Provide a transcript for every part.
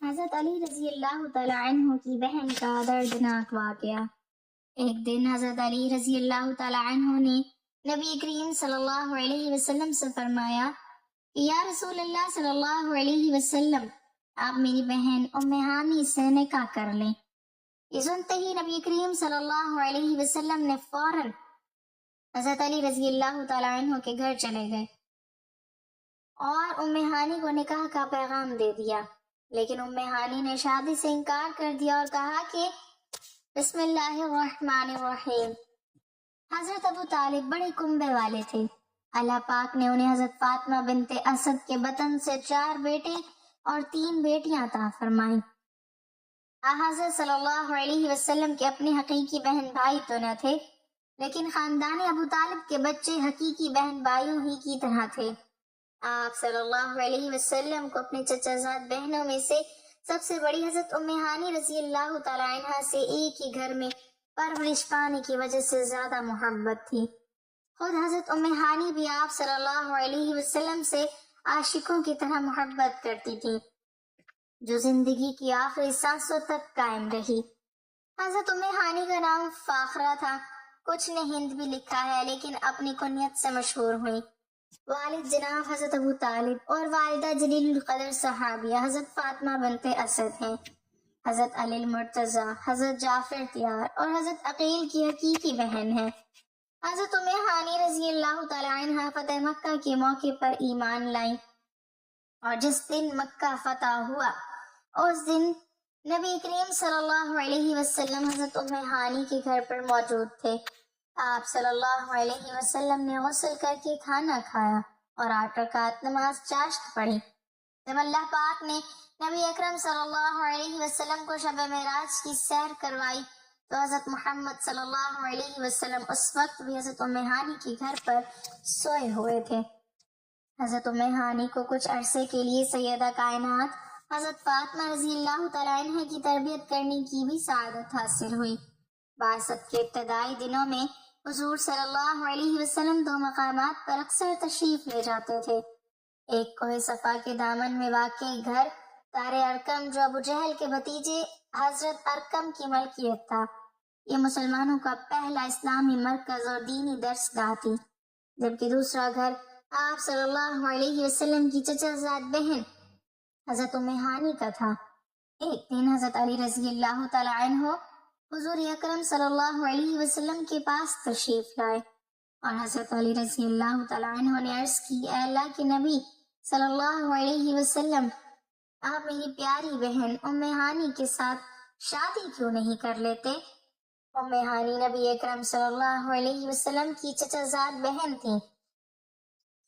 حضرت علی رضی اللہ تعالیٰ عنہ کی بہن کا دردناک واقعہ۔ ایک دن حضرت علی رضی اللہ تعالیٰ عنہ نے نبی کریم صلی اللہ علیہ وسلم سے فرمایا کہ یا رسول اللہ صلی اللہ علیہ وسلم، آپ میری بہن ام ہانی سے نکاح کر لیں۔ یہ سنتے ہی نبی کریم صلی اللہ علیہ وسلم نے فوراً حضرت علی رضی اللہ تعالیٰ عنہ کے گھر چلے گئے اور ام ہانی کو نکاح کا پیغام دے دیا، لیکن ام ہانی نے شادی سے انکار کر دیا اور کہا کہ بسم اللہ الرحمن الرحیم۔ حضرت ابو طالب بڑے کنبے والے تھے۔ اللہ پاک نے انہیں حضرت فاطمہ بنت اسد کے بطن سے 4 بیٹے اور 3 بیٹیاں عطا فرمائیں۔ حضرت صلی اللہ علیہ وسلم کے اپنے حقیقی بہن بھائی تو نہ تھے، لیکن خاندان ابو طالب کے بچے حقیقی بہن بھائیوں ہی کی طرح تھے۔ آپ صلی اللہ علیہ وسلم کو اپنے چچا زاد بہنوں میں سے سب سے بڑی حضرت ام ہانی رضی اللہ تعالیٰ عنہ سے ایک ہی گھر میں پرورش پانے کی وجہ سے زیادہ محبت تھی۔ خود حضرت ام ہانی بھی آپ صلی اللہ علیہ وسلم سے عاشقوں کی طرح محبت کرتی تھی، جو زندگی کی آخری سانسوں تک قائم رہی۔ حضرت ام ہانی کا نام فاخرہ تھا، کچھ نے ہند بھی لکھا ہے، لیکن اپنی کنیت سے مشہور ہوئی۔ والد جناب حضرت ابو طالب اور والدہ جلیل القدر صحابیہ حضرت فاطمہ بنت اسد ہیں۔ حضرت علی المرتضی، حضرت جعفر تیار اور حضرت عقیل کی حقیقی بہن ہے۔ حضرت ام ہانی رضی اللہ تعالیٰ عنہ فتح مکہ کے موقع پر ایمان لائیں، اور جس دن مکہ فتح ہوا اس دن نبی کریم صلی اللہ علیہ وسلم حضرت ام ہانی کے گھر پر موجود تھے۔ آپ صلی اللہ علیہ وسلم نے غسل کر کے کھانا کھایا اور 8 رکعت نماز چاشت پڑھی۔ جب اللہ پاک نے نبی اکرم صلی اللہ علیہ وسلم کو شب معراج کی سیر کروائی تو حضرت محمد صلی اللہ علیہ وسلم اس وقت بھی حضرت ام ہانی کے گھر پر سوئے ہوئے تھے۔ حضرت ام ہانی کو کچھ عرصے کے لیے سیدہ کائنات حضرت فاطمہ رضی اللہ تعالیٰ عنہ کی تربیت کرنے کی بھی سعادت حاصل ہوئی۔ بعثت کے ابتدائی دنوں میں حضور صلی اللہ علیہ وسلم 2 مقامات پر اکثر تشریف لے جاتے تھے۔ ایک کوہ صفا کے دامن میں واقع گھر دار ارقم، جو ابو جہل کے بھتیجے حضرت ارقم کی ملکیت تھا، یہ مسلمانوں کا پہلا اسلامی مرکز اور دینی درس گاہ تھی، جبکہ دوسرا گھر آپ صلی اللہ علیہ وسلم کی چچا زاد بہن حضرت ام ہانی کا تھا۔ ایک دن حضرت علی رضی اللہ تعالیٰ عنہ حضور اکرم صلی اللہ علیہ وسلم کے پاس تشریف لائے اور حضرت علی رضی اللہ تعالیٰ عنہ نے عرض کی، اے اللہ کے نبی صلی اللہ علیہ وسلم، آپ میری پیاری بہن ام ہانی کے ساتھ شادی کیوں نہیں کر لیتے؟ ام ہانی نبی اکرم صلی اللہ علیہ وسلم کی چچا زاد بہن تھی،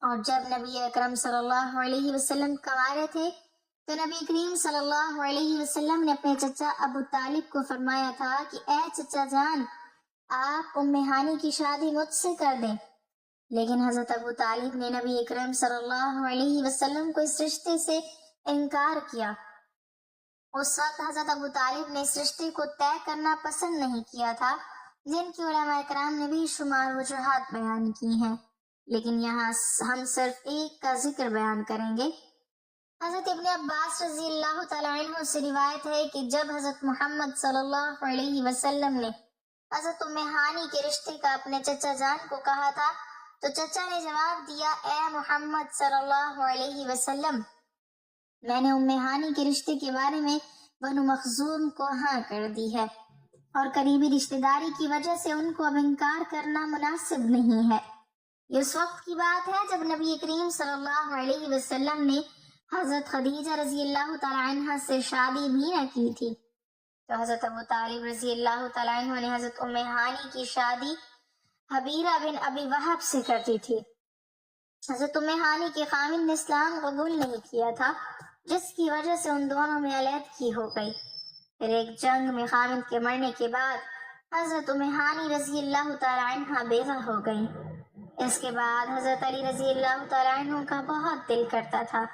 اور جب نبی اکرم صلی اللہ علیہ وسلم کنوارے تھے تو نبی کریم صلی اللہ علیہ وسلم نے اپنے چچا ابو طالب کو فرمایا تھا کہ اے چچا جان، آپ ام ہانی کی شادی مجھ سے کر دیں، لیکن حضرت ابو طالب نے نبی اکرم صلی اللہ علیہ وسلم کو اس رشتے سے انکار کیا۔ اس وقت حضرت ابو طالب نے اس رشتے کو طے کرنا پسند نہیں کیا تھا، جن کی علماء کرام نے بھی شمار وجوہات بیان کی ہیں، لیکن یہاں ہم صرف ایک کا ذکر بیان کریں گے۔ حضرت ابن عباس رضی اللہ تعالیٰ عنہ سے روایت ہے کہ جب حضرت محمد صلی اللہ علیہ وسلم نے حضرت ام ہانی کے رشتے کا اپنے چچا جان کو کہا تھا تو چچا نے جواب دیا، اے محمد صلی اللہ علیہ وسلم، میں نے ام ہانی کے رشتے کے بارے میں بنو مخزوم کو ہاں کر دی ہے، اور قریبی رشتہ داری کی وجہ سے ان کو اب انکار کرنا مناسب نہیں ہے۔ یہ اس وقت کی بات ہے جب نبی کریم صلی اللہ علیہ وسلم نے حضرت خدیجہ رضی اللہ تعالیٰ عنہ سے شادی بھی نہ کی تھی، تو حضرت ابو طالب رضی اللہ تعالیٰ عنہ نے حضرت ام ہانی کی شادی حبیرہ بن ابی وہب سے کرتی تھی۔ حضرت ام ہانی کے خامند نے اسلام قبول نہیں کیا تھا، جس کی وجہ سے ان دونوں میں علیحدگی ہو گئی۔ پھر ایک جنگ میں خامند کے مرنے کے بعد حضرت ام ہانی رضی اللہ تعالیٰ عنہ بیوہ ہو گئیں۔ اس کے بعد حضرت علی رضی اللہ تعالیٰ عنہ کا بہت دل کرتا تھا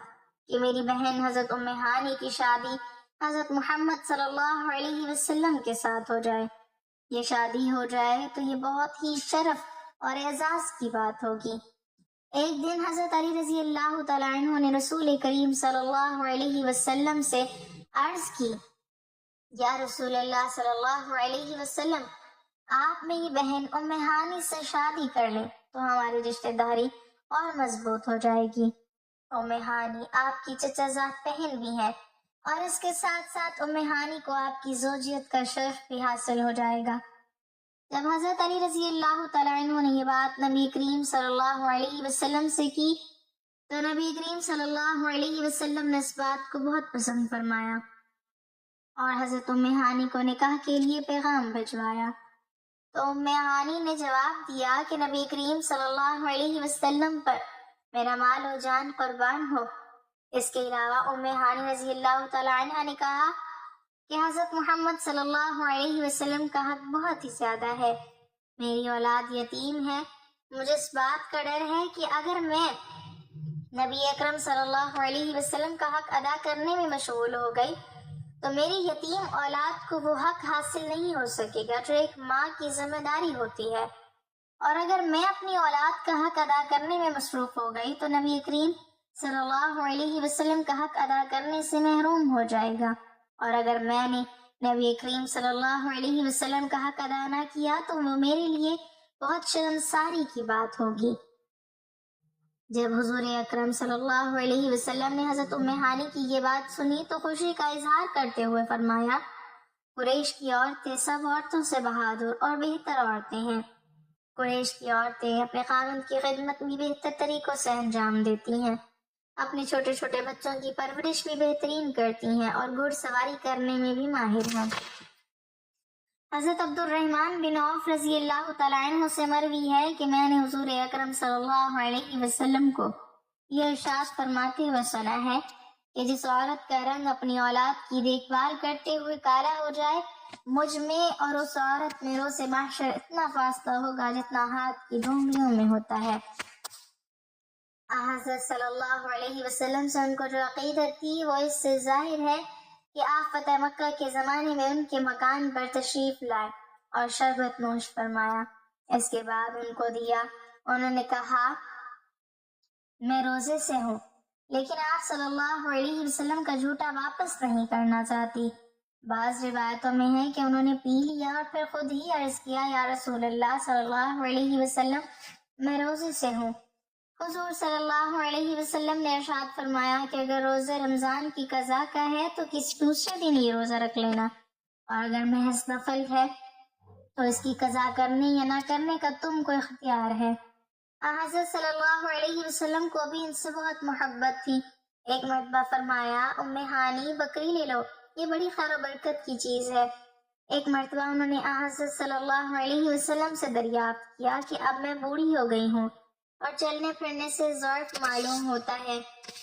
کہ میری بہن حضرت ام ہانی کی شادی حضرت محمد صلی اللہ علیہ وسلم کے ساتھ ہو جائے۔ یہ شادی ہو جائے تو یہ بہت ہی شرف اور اعزاز کی بات ہوگی۔ ایک دن حضرت علی رضی اللہ تعالیٰ عنہ نے رسول کریم صلی اللہ علیہ وسلم سے عرض کی یا رسول اللہ صلی اللہ علیہ وسلم، آپ میری بہن ام ہانی سے شادی کر لیں تو ہماری رشتہ داری اور مضبوط ہو جائے گی۔ ام ہانی آپ کی چچا زاد بہن بھی ہے اور اس کے ساتھ ساتھ ام ہانی کو آپ کی زوجیت کا شرف بھی حاصل ہو جائے گا۔ جب حضرت علی رضی اللہ تعالیٰ عنہ نے یہ بات نبی کریم صلی اللہ علیہ وسلم سے کی تو نبی کریم صلی اللہ علیہ وسلم نے اس بات کو بہت پسند فرمایا اور حضرت ام ہانی کو نکاح کے لیے پیغام بھجوایا۔ تو ام ہانی نے جواب دیا کہ نبی کریم صلی اللہ علیہ وسلم پر میرا مال و جان قربان ہو۔ اس کے علاوہ ام ہانی رضی اللہ تعالیٰ عنہ نے کہا کہ حضرت محمد صلی اللہ علیہ وسلم کا حق بہت ہی زیادہ ہے، میری اولاد یتیم ہے، مجھے اس بات کا ڈر ہے کہ اگر میں نبی اکرم صلی اللہ علیہ وسلم کا حق ادا کرنے میں مشغول ہو گئی تو میری یتیم اولاد کو وہ حق حاصل نہیں ہو سکے گا جو ایک ماں کی ذمہ داری ہوتی ہے، اور اگر میں اپنی اولاد کا حق ادا کرنے میں مصروف ہو گئی تو نبی کریم صلی اللہ علیہ وسلم کا حق ادا کرنے سے محروم ہو جائے گا، اور اگر میں نے نبی کریم صلی اللہ علیہ وسلم کا حق ادا نہ کیا تو وہ میرے لیے بہت شرمساری کی بات ہوگی۔ جب حضور اکرم صلی اللہ علیہ وسلم نے حضرت ام ہانی کی یہ بات سنی تو خوشی کا اظہار کرتے ہوئے فرمایا، قریش کی عورتیں سب عورتوں سے بہادر اور بہتر عورتیں ہیں۔ قریش کی عورتیں اپنے خاوند کی خدمت بھی بہتر طریقوں سے انجام دیتی ہیں، اپنے چھوٹے چھوٹے بچوں کی پرورش بھی بہترین کرتی ہیں اور گھڑ سواری کرنے میں بھی ماہر ہیں۔ حضرت عبد الرحمن بن عوف رضی اللہ تعالیٰ عنہ سے مروی ہے کہ میں نے حضور اکرم صلی اللہ علیہ وسلم کو یہ ارشاد فرماتے ہوئے سنا ہے کہ جس عورت کا رنگ اپنی اولاد کی دیکھ بھال کرتے ہوئے کالا ہو جائے، مجھ میں اور اس عورت میں روز محشر اتنا فاصلہ ہوگا جتنا ہاتھ کی ڈونگلیوں میں ہوتا ہے۔ حضرت صلی اللہ علیہ وسلم سے ان کو جو عقیدت تھی وہ اس سے ظاہر ہے کہ آپ فتح مکہ کے زمانے میں ان کے مکان پر تشریف لائے اور شربت نوش فرمایا۔ اس کے بعد ان کو دیا، انہوں نے کہا میں روزے سے ہوں، لیکن آپ صلی اللہ علیہ وسلم کا جھوٹا واپس نہیں کرنا چاہتی۔ بعض روایتوں میں ہے کہ انہوں نے پی لیا اور پھر خود ہی عرض کیا یا رسول اللہ صلی اللہ علیہ وسلم میں روزے سے ہوں۔ حضور صلی اللہ علیہ وسلم نے ارشاد فرمایا کہ اگر روزہ رمضان کی قضا کا ہے تو کسی دوسرے دن یہ روزہ رکھ لینا، اور اگر محض نفل ہے تو اس کی قضا کرنے یا نہ کرنے کا تم کو اختیار ہے۔ حضرت صلی اللہ علیہ وسلم کو بھی ان سے بہت محبت تھی۔ ایک مرتبہ فرمایا ام ہانی بکری لے لو، یہ بڑی خیر و برکت کی چیز ہے۔ ایک مرتبہ انہوں نے حضرت صلی اللہ علیہ وسلم سے دریافت کیا کہ اب میں بوڑھی ہو گئی ہوں اور چلنے پھرنے سے ضعف معلوم ہوتا ہے،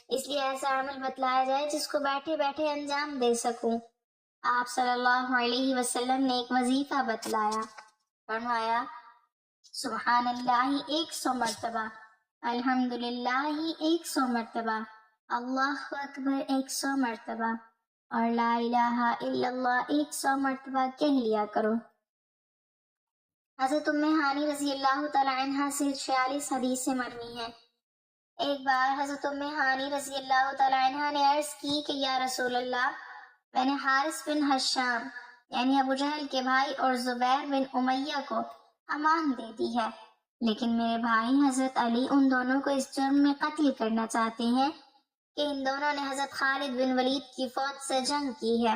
اس لیے ایسا عمل بتلایا جائے جس کو بیٹھے بیٹھے انجام دے سکوں۔ آپ صلی اللہ علیہ وسلم نے ایک وظیفہ بتلایا، فرمایا سبحان اللہ 100 مرتبہ، الحمدللہ 100 مرتبہ، اللہ اکبر 100 مرتبہ اور لا الہ الا اللہ 100 مرتبہ کہہ لیا کرو۔ حضرت ام ہانی رضی اللہ تعالی عنہ سے 46 حدیثیں مروی ہیں۔ ایک بار حضرت ام ہانی رضی اللہ تعالی عنہ نے عرض کی کہ یا رسول اللہ، میں نے حارث بن حشام یعنی ابو جہل کے بھائی اور زبیر بن امیہ کو امان دے دی ہے، لیکن میرے بھائی حضرت علی ان دونوں کو اس جرم میں قتل کرنا چاہتے ہیں کہ ان دونوں نے حضرت خالد بن ولید کی فوج سے جنگ کی ہے۔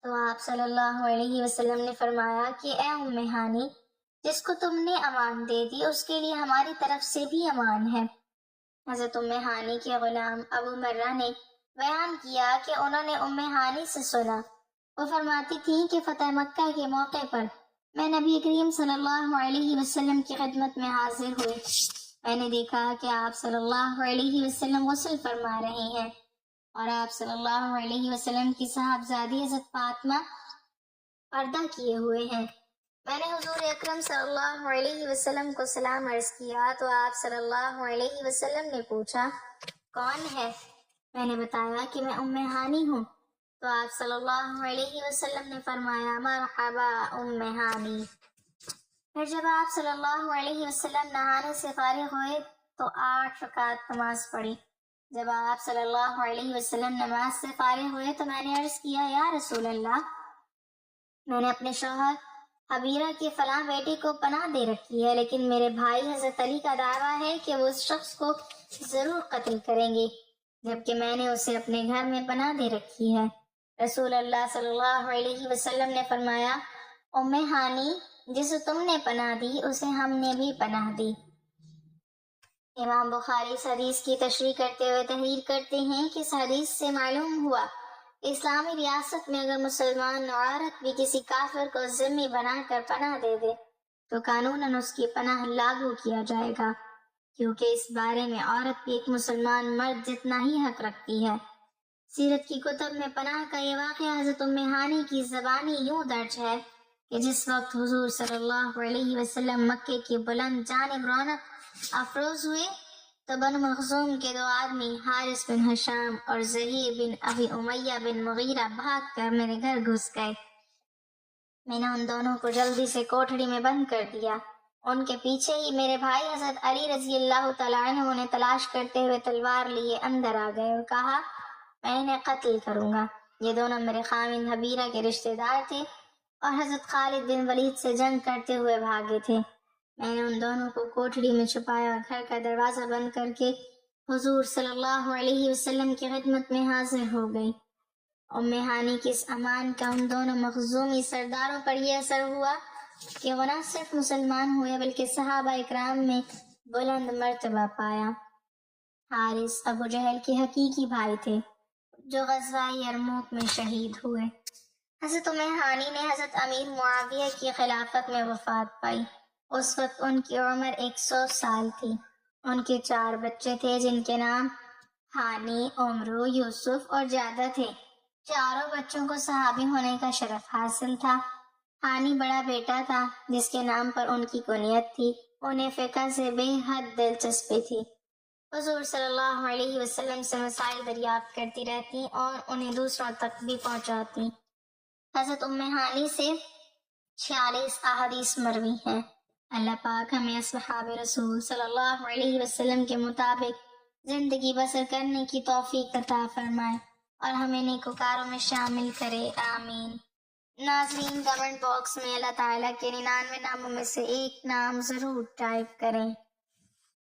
تو آپ صلی اللہ علیہ وسلم نے فرمایا کہ اے ام ہانی، جس کو تم نے امان دے دی اس کے لیے ہماری طرف سے بھی امان ہے۔ حضرت ام ہانی کے غلام ابو مرہ نے بیان کیا کہ انہوں نے ام ہانی سے سنا، وہ فرماتی تھیں کہ فتح مکہ کے موقع پر میں نبی کریم صلی اللہ علیہ وسلم کی خدمت میں حاضر ہوئی، میں نے دیکھا کہ آپ صلی اللہ علیہ وسلم غسل فرما رہے ہیں اور آپ صلی اللہ علیہ وسلم کی صاحبزادی حضرت فاطمہ پردہ کیے ہوئے ہیں۔ میں نے حضور اکرم صلی اللہ علیہ وسلم کو سلام عرض کیا تو آپ صلی اللہ علیہ وسلم نے پوچھا کون ہے؟ میں نے بتایا کہ میں ام ہانی ہوں، تو آپ صلی اللہ علیہ وسلم نے فرمایا مرحبا ام ہانی۔ پھر جب آپ صلی اللہ علیہ وسلم نہانے سے فارغ ہوئے تو 8 رکعت نماز پڑھی جب آپ صلی اللہ علیہ وسلم نماز سے فارغ ہوئے تو میں نے عرض کیا یا رسول اللہ، میں نے اپنے شوہر حبیرہ کی فلاں بیٹی کو پناہ دے رکھی ہے، لیکن میرے بھائی حضرت علی کا دعویٰ ہے کہ وہ اس شخص کو ضرور قتل کریں گے، جبکہ میں نے اسے اپنے گھر میں پناہ دے رکھی ہے۔ رسول اللہ صلی اللہ علیہ وسلم نے فرمایا، ام ہانی، جسے تم نے پناہ دی اسے ہم نے بھی پناہ دی۔ امام بخاری اس حدیث کی تشریح کرتے ہوئے تحریر کرتے ہیں کہ اس حدیث سے معلوم ہوا اسلامی ریاست میں اگر مسلمان عورت بھی کسی کافر کو ذمہ بنا کر پناہ دے دے تو قانوناً اس کی پناہ لاگو کیا جائے گا، کیونکہ اس بارے میں عورت بھی ایک مسلمان مرد جتنا ہی حق رکھتی ہے۔ سیرت کی کتب میں پناہ کا یہ واقعہ حضرت ام ہانی کی زبانی یوں درج ہے کہ جس وقت حضور صلی اللہ علیہ وسلم مکے کی بلند جانب رونق افروز ہوئے تو بنو مخزوم کے دو آدمی حارث بن ہشام اور زہیر بن ابی امیہ بن مغیرہ بھاگ کر میرے گھر گھس گئے۔ میں نے ان دونوں کو جلدی سے کوٹھڑی میں بند کر دیا۔ ان کے پیچھے ہی میرے بھائی حضرت علی رضی اللہ تعالیٰ عنہ نے تلاش کرتے ہوئے تلوار لیے اندر آ گئے اور کہا، میں انہیں قتل کروں گا۔ یہ دونوں میرے خاوند حبیرہ کے رشتہ دار تھے اور حضرت خالد بن ولید سے جنگ کرتے ہوئے بھاگے تھے۔ میں نے ان دونوں کو کوٹھڑی میں چھپایا اور گھر کا دروازہ بند کر کے حضور صلی اللہ علیہ وسلم کی خدمت میں حاضر ہو گئی۔ ام ہانی کی اس امان کا ان دونوں مخزومی سرداروں پر یہ اثر ہوا کہ وہ نہ صرف مسلمان ہوئے بلکہ صحابہ اکرام میں بلند مرتبہ پایا۔ حارث ابو جہل کے حقیقی بھائی تھے جو غزوہ یرموک میں شہید ہوئے۔ حضرت ام ہانی نے حضرت امیر معاویہ کی خلافت میں وفات پائی۔ اس وقت ان کی عمر 100 سال تھی۔ ان کے 4 بچے تھے جن کے نام ہانی، عمرو، یوسف اور جادہ تھے۔ چاروں بچوں کو صحابی ہونے کا شرف حاصل تھا۔ ہانی بڑا بیٹا تھا جس کے نام پر ان کی کنیت تھی۔ انہیں فقہ سے بے حد دلچسپی تھی۔ حضور صلی اللہ علیہ وسلم سے مسائل دریافت کرتی رہتی اور انہیں دوسروں تک بھی پہنچاتی۔ حضرت ام ہانی سے 46 احادیث مروی ہیں۔ اللہ پاک ہمیں اصحاب رسول صلی اللہ علیہ وسلم کے مطابق زندگی بسر کرنے کی توفیق عطا فرمائے اور ہمیں نیکوکاروں میں شامل کرے، آمین۔ ناظرین، کمنٹ باکس میں اللہ تعالیٰ کے 99 ناموں میں سے ایک نام ضرور ٹائپ کریں۔